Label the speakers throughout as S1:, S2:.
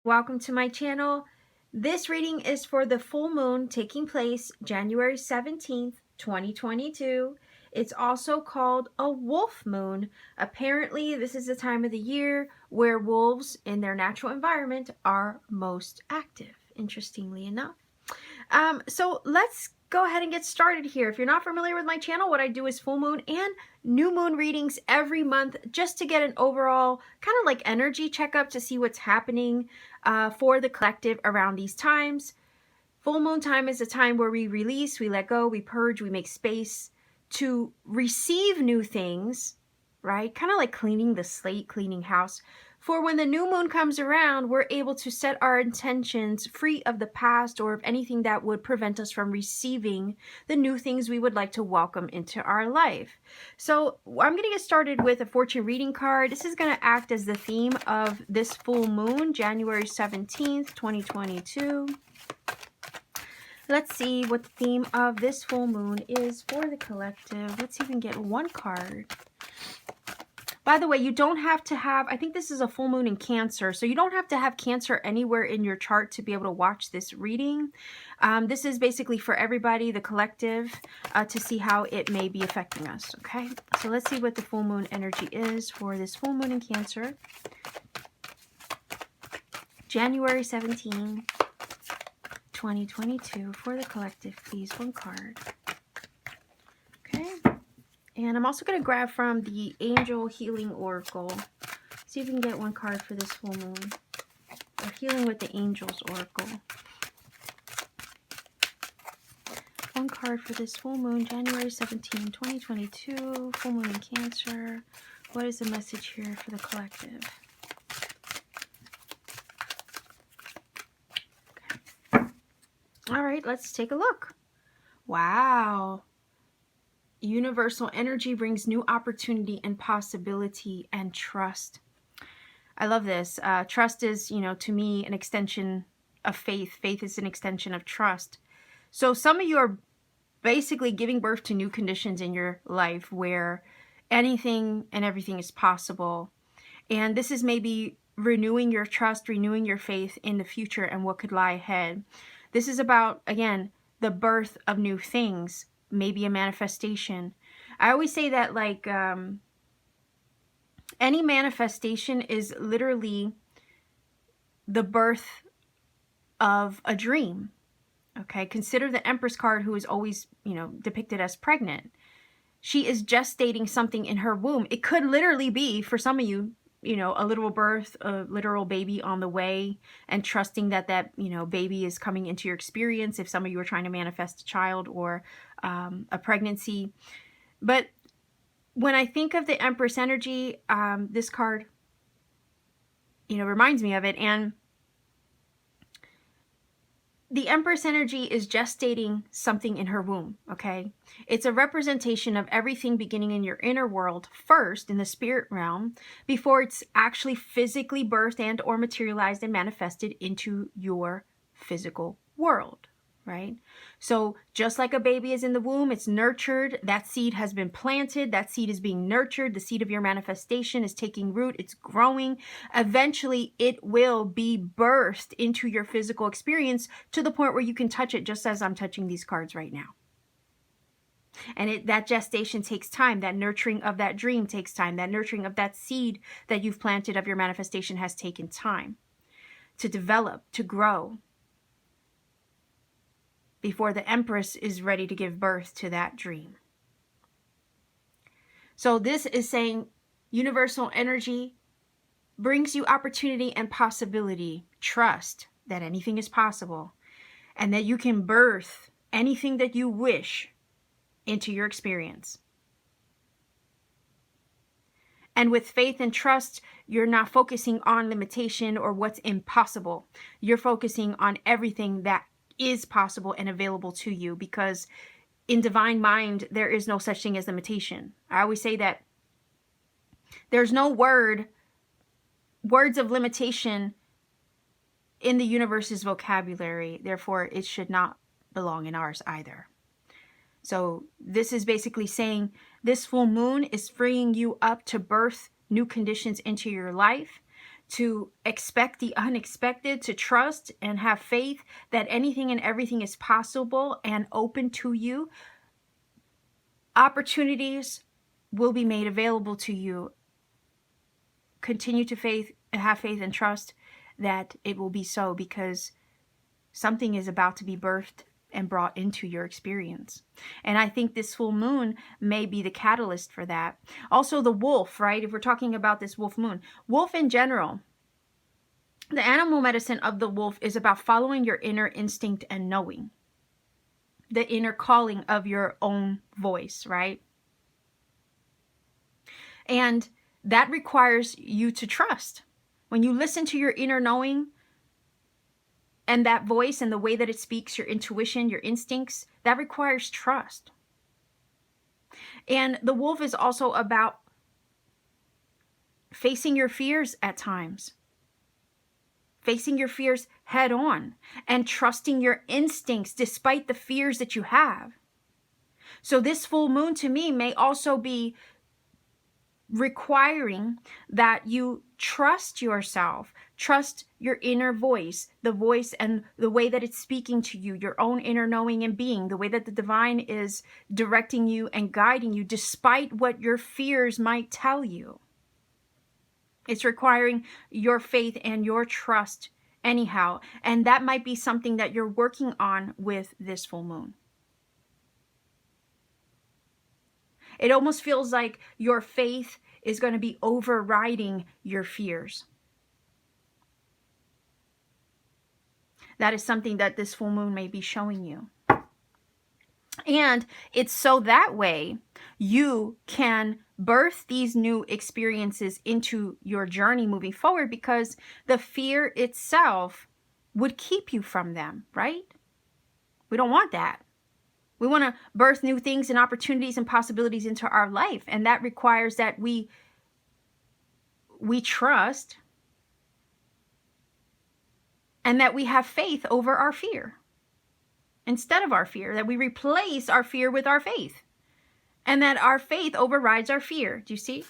S1: Welcome to my channel. This reading is for the full moon taking place January 17th, 2022. It's also called a wolf moon. Apparently, this is the time of the year where wolves in their natural environment are most active, interestingly enough. So let's go ahead and get started here. If you're not familiar with my channel, what I do is full moon and new moon readings every month just to get an overall kind of like energy checkup to see what's happening for the collective around these times. Full moon time is a time where we release, we let go, we purge, we make space to receive new things, right? Kind of like cleaning the slate, cleaning house. For when the new moon comes around, we're able to set our intentions free of the past or of anything that would prevent us from receiving the new things we would like to welcome into our life. So I'm going to get started with a fortune reading card. This is going to act as the theme of this full moon, January 17th, 2022. Let's see what the theme of this full moon is for the collective. Let's even get one card. By the way, you don't have to have, I think this is a full moon in Cancer, so you don't have to have Cancer anywhere in your chart to be able to watch this reading. This is basically for everybody, the collective, to see how it may be affecting us, okay? So let's see what the full moon energy is for this full moon in Cancer. January 17, 2022 for the collective, please. One card. Okay. And I'm also going to grab from the Angel Healing Oracle. See if we can get one card for this full moon. Or Healing with the Angels Oracle. One card for this full moon, January 17, 2022. Full moon in Cancer. What is the message here for the collective? All right, let's take a look. Wow. Universal energy brings new opportunity and possibility and trust. I love this. Trust is, to me, an extension of faith. Faith is an extension of trust. So some of you are basically giving birth to new conditions in your life where anything and everything is possible. And this is maybe renewing your trust, renewing your faith in the future and what could lie ahead. This is about, again, the birth of new things, maybe a manifestation. I always say that like any manifestation is literally the birth of a dream. Okay, consider the Empress card, who is always, depicted as pregnant. She is gestating something in her womb. It could literally be, for some of you, a literal birth, a literal baby on the way, and trusting that baby is coming into your experience if some of you are trying to manifest a child or a pregnancy. But when I think of the Empress energy, this card, reminds me of it. And the Empress energy is gestating something in her womb, okay? It's a representation of everything beginning in your inner world first, in the spirit realm, before it's actually physically birthed and or materialized and manifested into your physical world, right? So just like a baby is in the womb, it's nurtured. That seed has been planted. That seed is being nurtured. The seed of your manifestation is taking root. It's growing. Eventually, it will be birthed into your physical experience to the point where you can touch it, just as I'm touching these cards right now. And that gestation takes time. That nurturing of that dream takes time. That nurturing of that seed that you've planted of your manifestation has taken time to develop, to grow, before the Empress is ready to give birth to that dream. So this is saying universal energy brings you opportunity and possibility. Trust that anything is possible and that you can birth anything that you wish into your experience. And with faith and trust, you're not focusing on limitation or what's impossible. You're focusing on everything that is possible and available to you, because in divine mind, there is no such thing as limitation. I always say that there's no words of limitation in the universe's vocabulary. Therefore, it should not belong in ours either. So this is basically saying this full moon is freeing you up to birth new conditions into your life, to expect the unexpected, to trust and have faith that anything and everything is possible and open to you. Opportunities will be made available to you. Continue to have faith and trust that it will be so, because something is about to be birthed and brought into your experience. And I think this full moon may be the catalyst for that. Also the wolf, right? If we're talking about this wolf moon, wolf in general, the animal medicine of the wolf is about following your inner instinct and knowing the inner calling of your own voice, right? And that requires you to trust. When you listen to your inner knowing and that voice and the way that it speaks, your intuition, your instincts, that requires trust. And the wolf is also about facing your fears at times, facing your fears head on, and trusting your instincts despite the fears that you have. So this full moon to me may also be requiring that you trust yourself, trust your inner voice, the voice and the way that it's speaking to you, your own inner knowing and being, the way that the divine is directing you and guiding you despite what your fears might tell you. It's requiring your faith and your trust anyhow, and that might be something that you're working on with this full moon. It almost feels like your faith is going to be overriding your fears. That is something that this full moon may be showing you. And it's so that way you can birth these new experiences into your journey moving forward, because the fear itself would keep you from them, right? We don't want that. We want to birth new things and opportunities and possibilities into our life. And that requires that we trust and that we have faith over our fear instead of our fear, that we replace our fear with our faith, and that our faith overrides our fear. Do you see?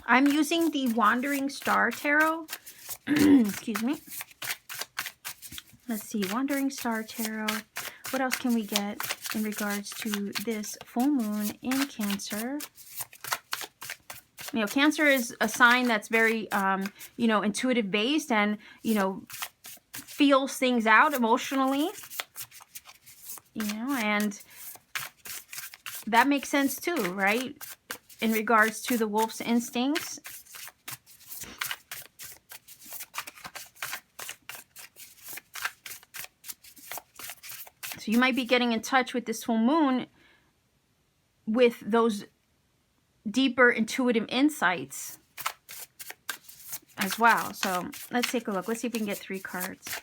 S1: I'm using the Wandering Star Tarot. Excuse me. Let's see, Wandering Star Tarot. What else can we get in regards to this full moon in Cancer? You know, Cancer is a sign that's very, intuitive based and, feels things out emotionally, and that makes sense too, right? In regards to the wolf's instincts. So you might be getting in touch with this full moon with those deeper intuitive insights as well. So let's take a look. Let's see if we can get 3 cards.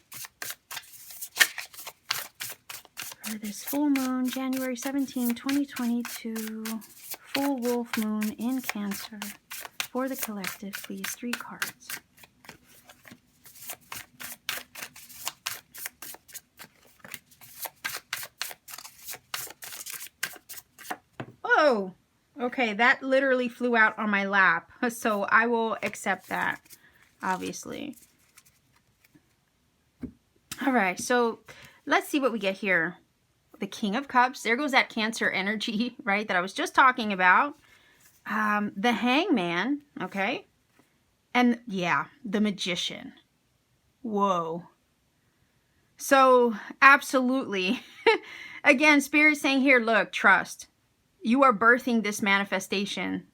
S1: For this full moon, January 17, 2022, full wolf moon in Cancer. For the collective, please, 3 cards. Whoa! Okay, that literally flew out on my lap, so I will accept that, obviously. All right, so let's see what we get here. The King of Cups. There goes that Cancer energy, right, that I was just talking about. The Hangman, okay? And, yeah, the Magician. Whoa. So, absolutely. Again, Spirit saying here, look, trust. You are birthing this manifestation.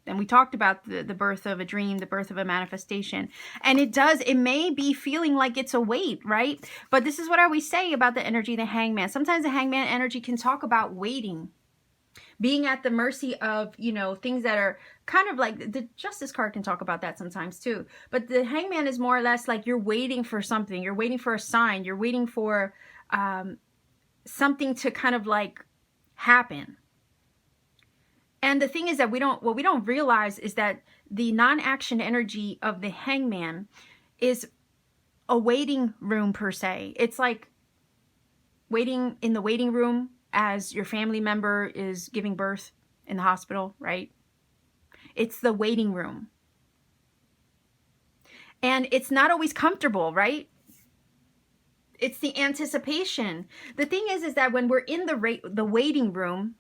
S1: And we talked about the birth of a dream, the birth of a manifestation. And it may be feeling like it's a weight, right? But this is what I always say about the energy of the Hangman. Sometimes the Hangman energy can talk about waiting, being at the mercy of, things that are kind of like, the Justice card can talk about that sometimes too. But the Hangman is more or less like you're waiting for something. You're waiting for a sign. You're waiting for something to kind of like happen. And the thing is that what we don't realize is that the non-action energy of the Hangman is a waiting room per se. It's like waiting in the waiting room as your family member is giving birth in the hospital, right? It's the waiting room. And it's not always comfortable, right? It's the anticipation. The thing is that when we're in the waiting room,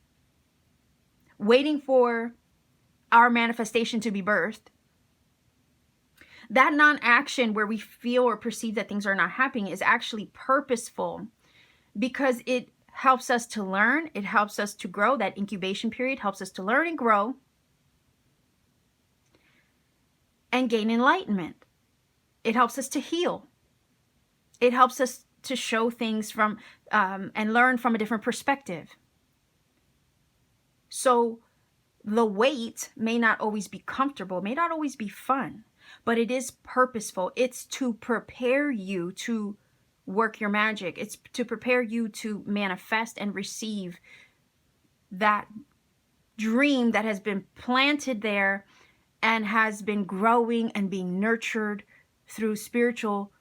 S1: waiting for our manifestation to be birthed, that non-action where we feel or perceive that things are not happening is actually purposeful, because it helps us to learn. It helps us to grow. That incubation period helps us to learn and grow and gain enlightenment. It helps us to heal. It helps us to show things from and learn from a different perspective. So the wait may not always be comfortable, may not always be fun, but it is purposeful. It's to prepare you to work your magic. It's to prepare you to manifest and receive that dream that has been planted there and has been growing and being nurtured through spiritual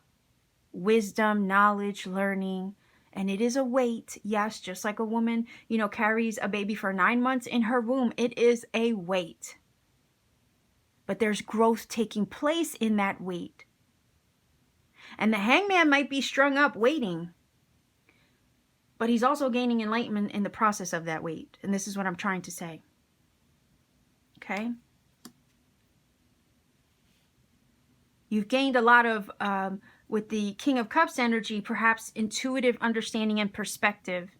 S1: wisdom, knowledge, learning. And it is a weight. Yes, just like a woman, carries a baby for 9 months in her womb. It is a weight. But there's growth taking place in that weight. And the hangman might be strung up waiting, but he's also gaining enlightenment in the process of that weight. And this is what I'm trying to say. Okay? You've gained a lot of, with the King of Cups energy, perhaps intuitive understanding and perspective.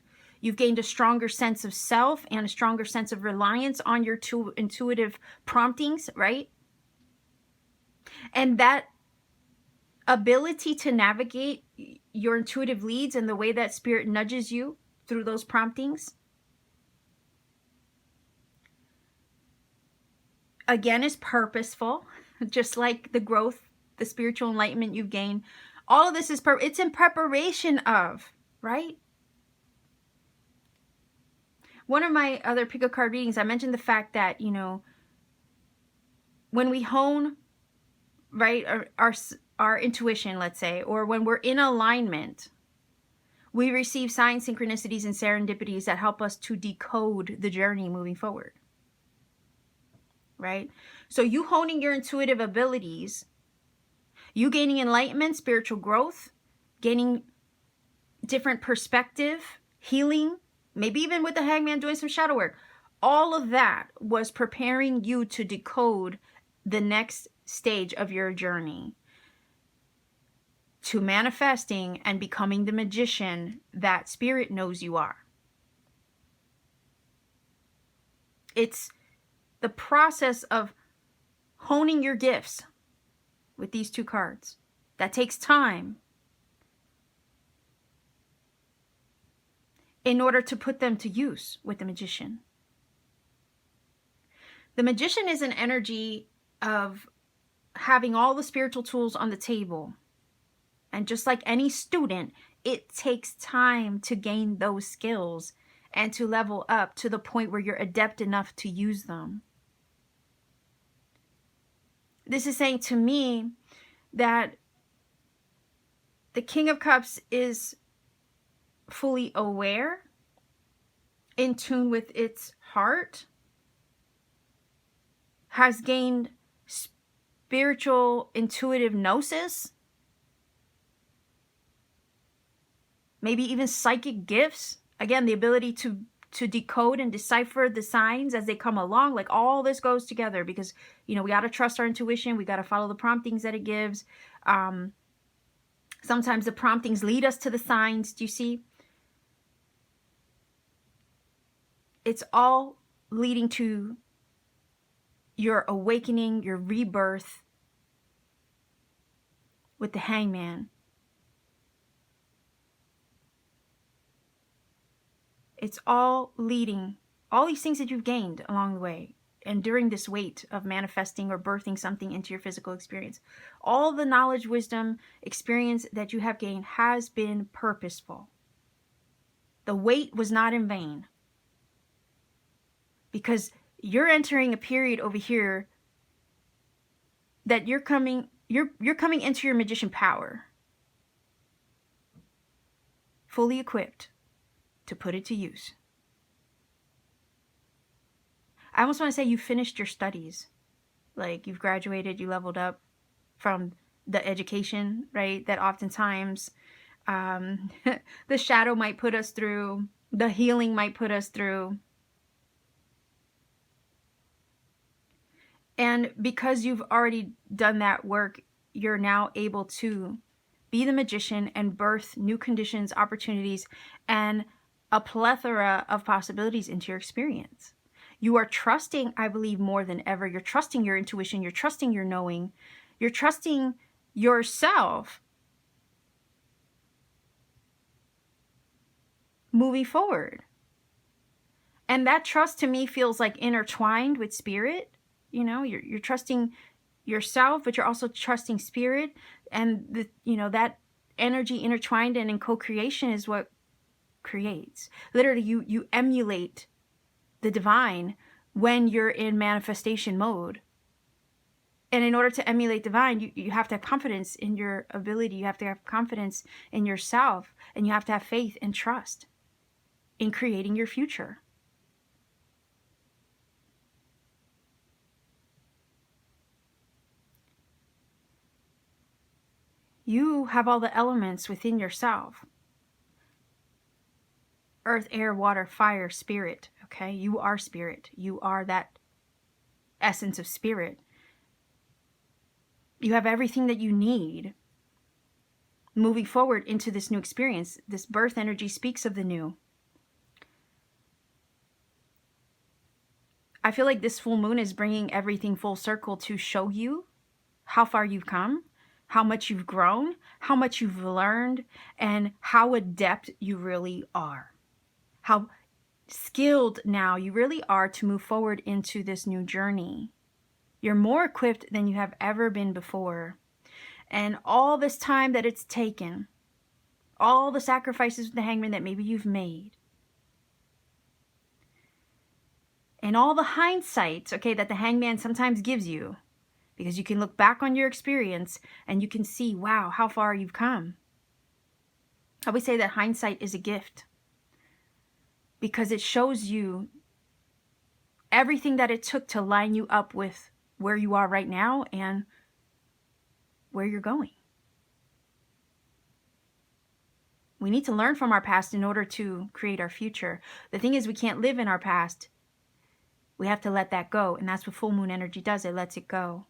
S1: You've gained a stronger sense of self and a stronger sense of reliance on your intuitive promptings, right? And that ability to navigate your intuitive leads and the way that spirit nudges you through those promptings, again, is purposeful, just like the growth, the spiritual enlightenment you've gained. All of this is it's in preparation of, right? One of my other pick a card readings, I mentioned the fact that, when we hone, right, our intuition, let's say, or when we're in alignment, we receive signs, synchronicities, and serendipities that help us to decode the journey moving forward, right? So you honing your intuitive abilities, you gaining enlightenment, spiritual growth, gaining different perspective, healing, maybe even with the hangman doing some shadow work. All of that was preparing you to decode the next stage of your journey to manifesting and becoming the magician that spirit knows you are. It's the process of honing your gifts with these two cards that takes time in order to put them to use with the magician. The magician is an energy of having all the spiritual tools on the table. And just like any student, it takes time to gain those skills and to level up to the point where you're adept enough to use them. This is saying to me that the King of Cups is fully aware, in tune with its heart, has gained spiritual intuitive gnosis, maybe even psychic gifts. Again, the ability to decode and decipher the signs as they come along. Like, all this goes together because, we got to trust our intuition. We got to follow the promptings that it gives. Sometimes the promptings lead us to the signs. Do you see? It's all leading to your awakening, your rebirth with the hangman. It's all leading, all these things that you've gained along the way and during this wait of manifesting or birthing something into your physical experience. All the knowledge, wisdom, experience that you have gained has been purposeful. The wait was not in vain. Because you're entering a period over here that you're coming into your magician power. Fully equipped to put it to use. I almost want to say you finished your studies. Like you've graduated, you leveled up from the education, right? That oftentimes the shadow might put us through, the healing might put us through. And because you've already done that work, you're now able to be the magician and birth new conditions, opportunities, and a plethora of possibilities into your experience. You are trusting, I believe, more than ever. You're trusting your intuition. You're trusting your knowing. You're trusting yourself moving forward. And that trust to me feels like intertwined with spirit. You know, you're trusting yourself, but you're also trusting spirit. And the, you know, that energy intertwined and in co-creation is what creates. Literally, you emulate the divine when you're in manifestation mode. And in order to emulate divine, you have to have confidence in your ability. You have to have confidence in yourself. And you have to have faith and trust in creating your future. You have all the elements within yourself. Earth, air, water, fire, spirit. Okay? You are spirit. You are that essence of spirit. You have everything that you need moving forward into this new experience. This birth energy speaks of the new. I feel like this full moon is bringing everything full circle to show you how far you've come, how much you've grown, how much you've learned, and how adept you really are. How skilled now you really are to move forward into this new journey. You're more equipped than you have ever been before. And all this time that it's taken, all the sacrifices with the hangman that maybe you've made, and all the hindsight, okay, that the hangman sometimes gives you, because you can look back on your experience and you can see, wow, how far you've come. I always say that hindsight is a gift because it shows you everything that it took to line you up with where you are right now and where you're going. We need to learn from our past in order to create our future. The thing is, we can't live in our past. We have to let that go. And that's what full moon energy does. It lets it go.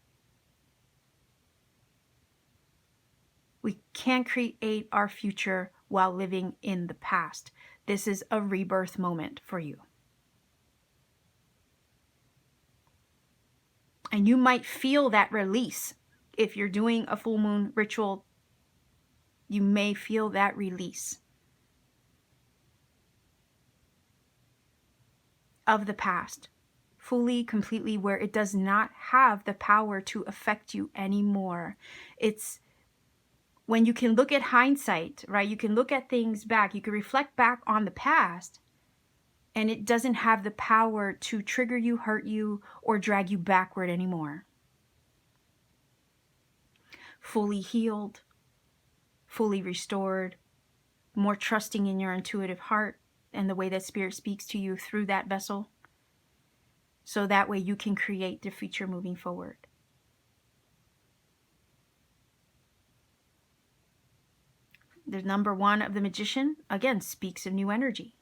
S1: We can't create our future while living in the past. This is a rebirth moment for you. And you might feel that release. If you're doing a full moon ritual, you may feel that release of the past, fully, completely, where it does not have the power to affect you anymore. It's when you can look at hindsight, right? You can look at things back. You can reflect back on the past, and it doesn't have the power to trigger you, hurt you, or drag you backward anymore. Fully healed, fully restored, more trusting in your intuitive heart and the way that spirit speaks to you through that vessel. So that way you can create the future moving forward. The number one of the magician, again, speaks of new energy.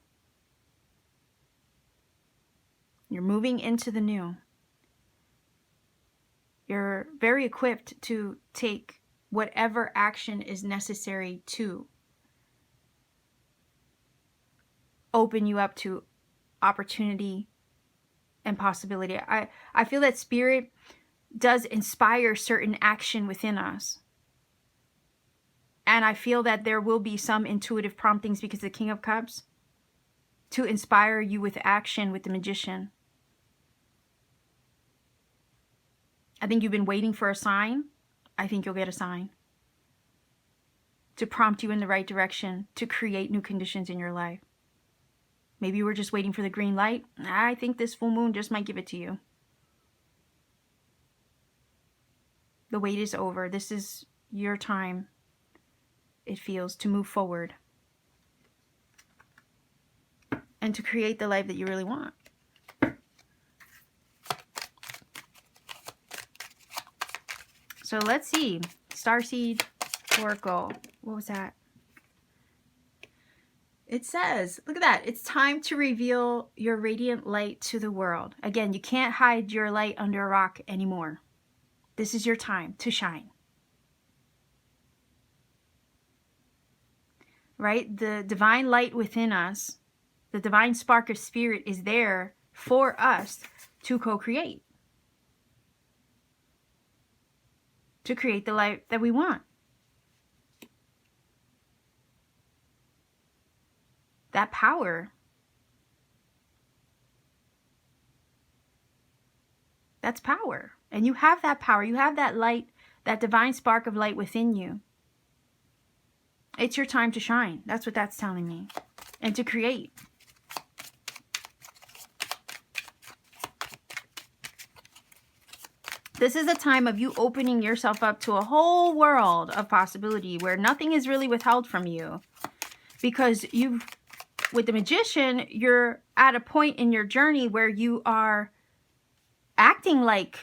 S1: You're moving into the new. You're very equipped to take whatever action is necessary to open you up to opportunity and possibility. I feel that spirit does inspire certain action within us. And I feel that there will be some intuitive promptings because the King of Cups to inspire you with action with the magician. I think you've been waiting for a sign. I think you'll get a sign to prompt you in the right direction to create new conditions in your life. Maybe you were just waiting for the green light. I think this full moon just might give it to you. The wait is over. This is your time, it feels, to move forward and to create the life that you really want. So let's see. Starseed Oracle. What was that? It says, look at that. It's time to reveal your radiant light to the world. Again, you can't hide your light under a rock anymore. This is your time to shine. Right? The divine light within us, the divine spark of spirit is there for us to co-create. To create the life that we want. That power. That's power. And you have that power. You have that light, that divine spark of light within you. It's your time to shine. That's what that's telling me. And to create. This is a time of you opening yourself up to a whole world of possibility where nothing is really withheld from you. Because with the Magician, you're at a point in your journey where you are acting like,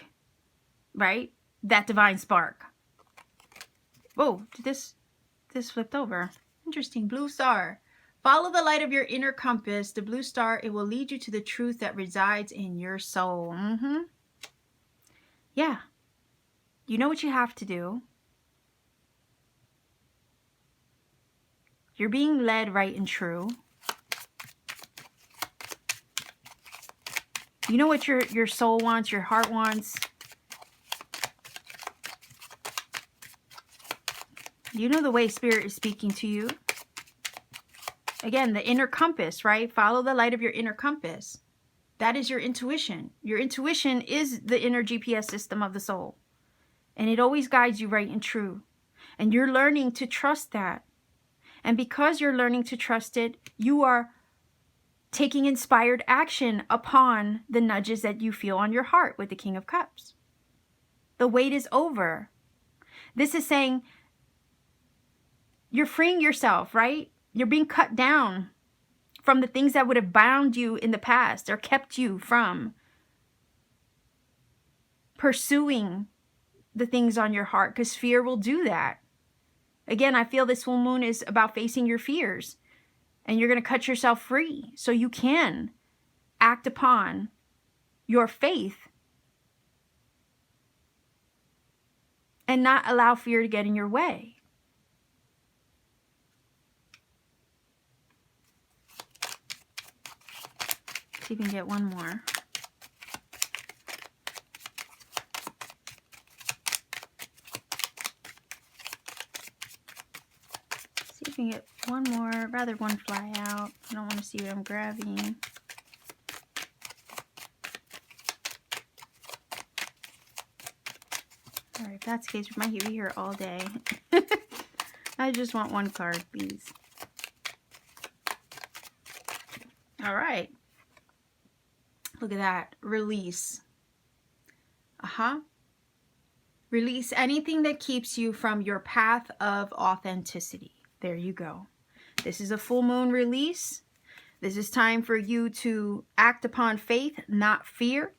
S1: right, that divine spark. Oh, this flipped over. Interesting. Blue star. Follow the light of your inner compass. The blue star, it will lead you to the truth that resides in your soul. Yeah. You know what you have to do. You're being led right and true. You know what your soul wants, your heart wants. You know the way Spirit is speaking to you. Again, the inner compass, right? Follow the light of your inner compass. That is your intuition. Your intuition is the inner GPS system of the soul. And it always guides you right and true. And you're learning to trust that. And because you're learning to trust it, you are taking inspired action upon the nudges that you feel on your heart with the King of Cups. The wait is over. This is saying you're freeing yourself, right? You're being cut down from the things that would have bound you in the past or kept you from pursuing the things on your heart, because fear will do that. Again, I feel this full moon is about facing your fears. And you're going to cut yourself free so you can act upon your faith and not allow fear to get in your way. See if we can get one more. See if we can get one more. Rather one fly out. I don't want to see what I'm grabbing. Alright, if that's the case, we might be here all day. I just want one card, please. Alright. Look at that. Release. Release anything that keeps you from your path of authenticity. There you go. This is a full moon release. This is time for you to act upon faith, not fear.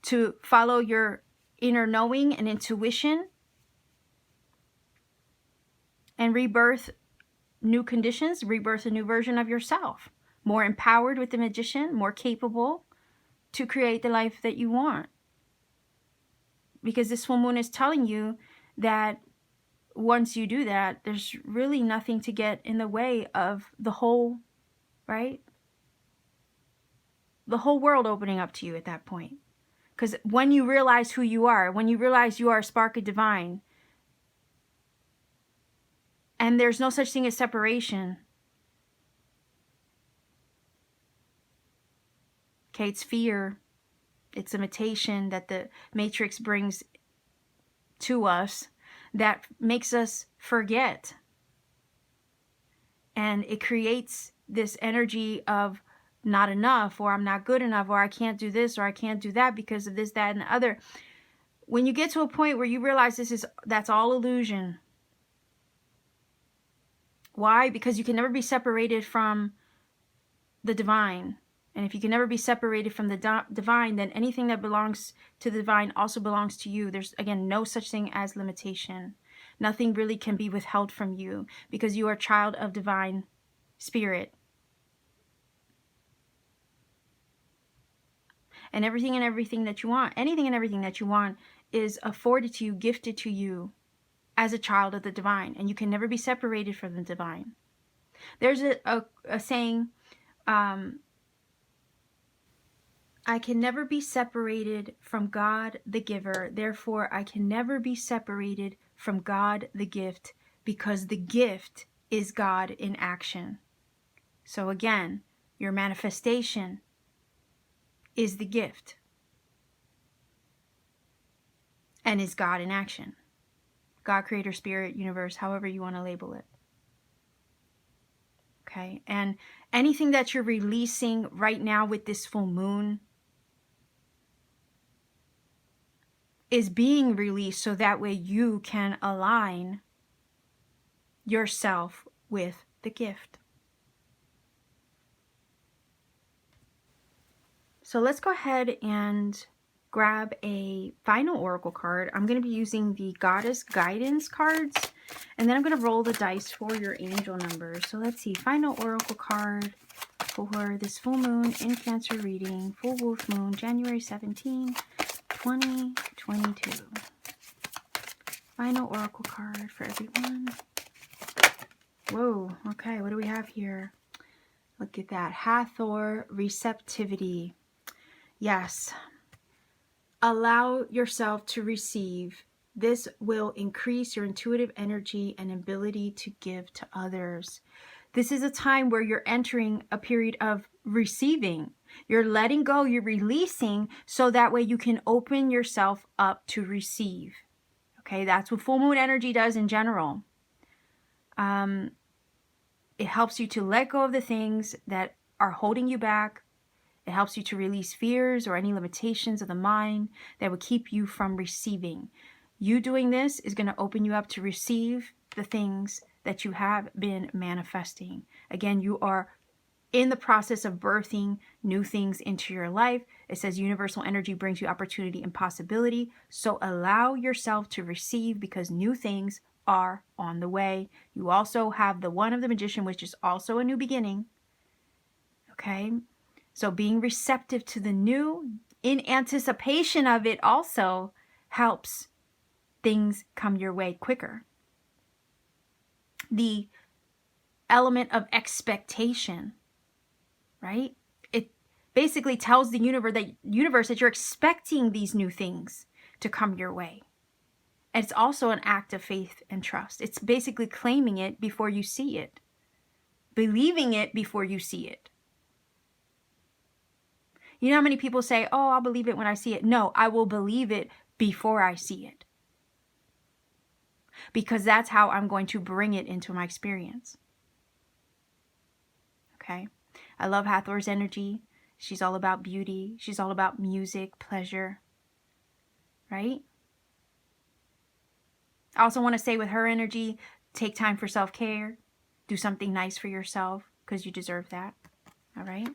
S1: To follow your inner knowing and intuition. And rebirth new conditions. Rebirth a new version of yourself. More empowered with the Magician. More capable to create the life that you want. Because this full moon is telling you that once you do that, there's really nothing to get in the way of the whole, right? The whole world opening up to you at that point. Because when you realize who you are, when you realize you are a spark of divine, and there's no such thing as separation. Okay, it's fear. It's imitation that the Matrix brings to us that makes us forget. And it creates this energy of not enough, or I'm not good enough, or I can't do this, or I can't do that because of this, that, and the other. When you get to a point where you realize that's all illusion. Why? Because you can never be separated from the divine. And if you can never be separated from the divine, then anything that belongs to the divine also belongs to you. There's, again, no such thing as limitation. Nothing really can be withheld from you because you are a child of divine spirit. And everything that you want, anything and everything that you want is afforded to you, gifted to you as a child of the divine. And you can never be separated from the divine. There's a saying, I can never be separated from God the giver. Therefore, I can never be separated from God the gift, because the gift is God in action. So again, your manifestation is the gift and is God in action. God, creator, spirit, universe, however you want to label it. Okay, and anything that you're releasing right now with this full moon is being released so that way you can align yourself with the gift. So let's go ahead and grab a final oracle card. I'm going to be using the Goddess Guidance cards, and then I'm going to roll the dice for your angel numbers. So let's see, final oracle card for this full moon in Cancer reading, full wolf moon, January 17, 2022. Final oracle card for everyone. Whoa, okay, what do we have here? Look at that. Hathor, receptivity. Yes. Allow yourself to receive. This will increase your intuitive energy and ability to give to others. This is a time where you're entering a period of receiving. You're letting go, you're releasing, so that way you can open yourself up to receive. Okay, that's what full moon energy does in general. It helps you to let go of the things that are holding you back. It helps you to release fears or any limitations of the mind that would keep you from receiving. You doing this is going to open you up to receive the things that you have been manifesting. Again, you are in the process of birthing new things into your life. It says universal energy brings you opportunity and possibility. So allow yourself to receive, because new things are on the way. You also have the One of the Magician, which is also a new beginning. Okay? So being receptive to the new in anticipation of it also helps things come your way quicker. The element of expectation, right? It basically tells the universe that you're expecting these new things to come your way. And it's also an act of faith and trust. It's basically claiming it before you see it, believing it before you see it. You know how many people say, oh, I'll believe it when I see it? No, I will believe it before I see it. Because that's how I'm going to bring it into my experience. Okay? I love Hathor's energy. She's all about beauty. She's all about music, pleasure. Right? I also want to say with her energy, take time for self-care. Do something nice for yourself, because you deserve that. All right?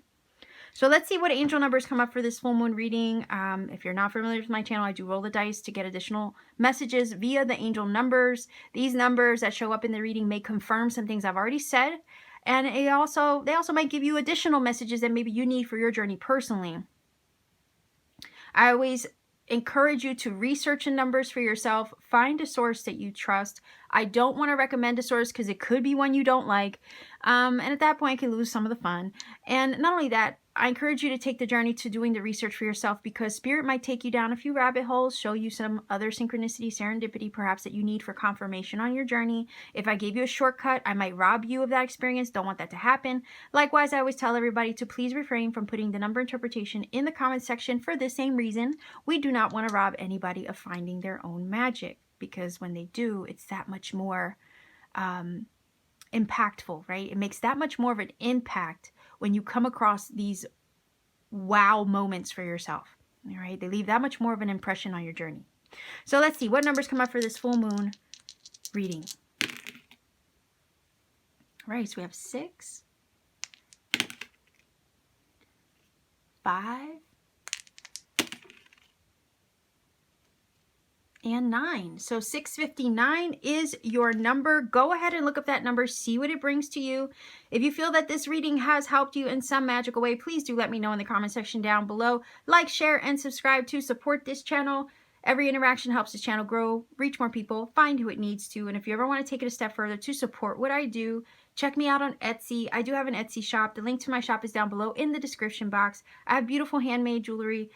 S1: So let's see what angel numbers come up for this full moon reading. If you're not familiar with my channel, I do roll the dice to get additional messages via the angel numbers. These numbers that show up in the reading may confirm some things I've already said. And they also might give you additional messages that maybe you need for your journey personally. I always encourage you to research the numbers for yourself. Find a source that you trust. I don't want to recommend a source because it could be one you don't like. And at that point, you can lose some of the fun. And not only that, I encourage you to take the journey to doing the research for yourself, because Spirit might take you down a few rabbit holes, show you some other synchronicity, serendipity, perhaps that you need for confirmation on your journey. If I gave you a shortcut, I might rob you of that experience. Don't want that to happen. Likewise, I always tell everybody to please refrain from putting the number interpretation in the comment section for the same reason. We do not want to rob anybody of finding their own magic, because when they do, it's that much more impactful, right? It makes that much more of an impact when you come across these wow moments for yourself. All right, they leave that much more of an impression on your journey. So let's see what numbers come up for this full moon reading. All right, so we have 6, 5, and 9. So 659 is your number. Go ahead and look up that number, see what it brings to you. If you feel that this reading has helped you in some magical way, please do let me know in the comment section down below. Like, share, and subscribe to support this channel. Every interaction helps this channel grow, reach more people, find who it needs to. And if you ever want to take it a step further to support what I do, check me out on Etsy. I do have an Etsy shop. The link to my shop is down below in the description box. I have beautiful handmade jewelry,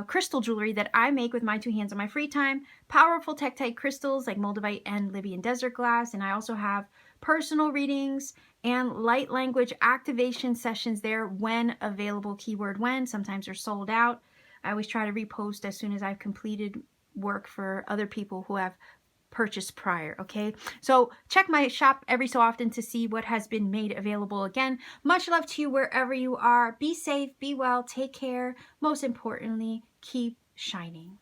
S1: crystal jewelry that I make with my 2 hands on my free time, powerful tektite crystals like moldavite and Libyan desert glass, and I also have personal readings and light language activation sessions there when available. Keyword when. Sometimes they're sold out. I always try to repost as soon as I've completed work for other people who have purchased prior. Okay, so check my shop every so often to see what has been made available. Again, much love to you wherever you are. Be safe, be well, take care. Most importantly, keep shining.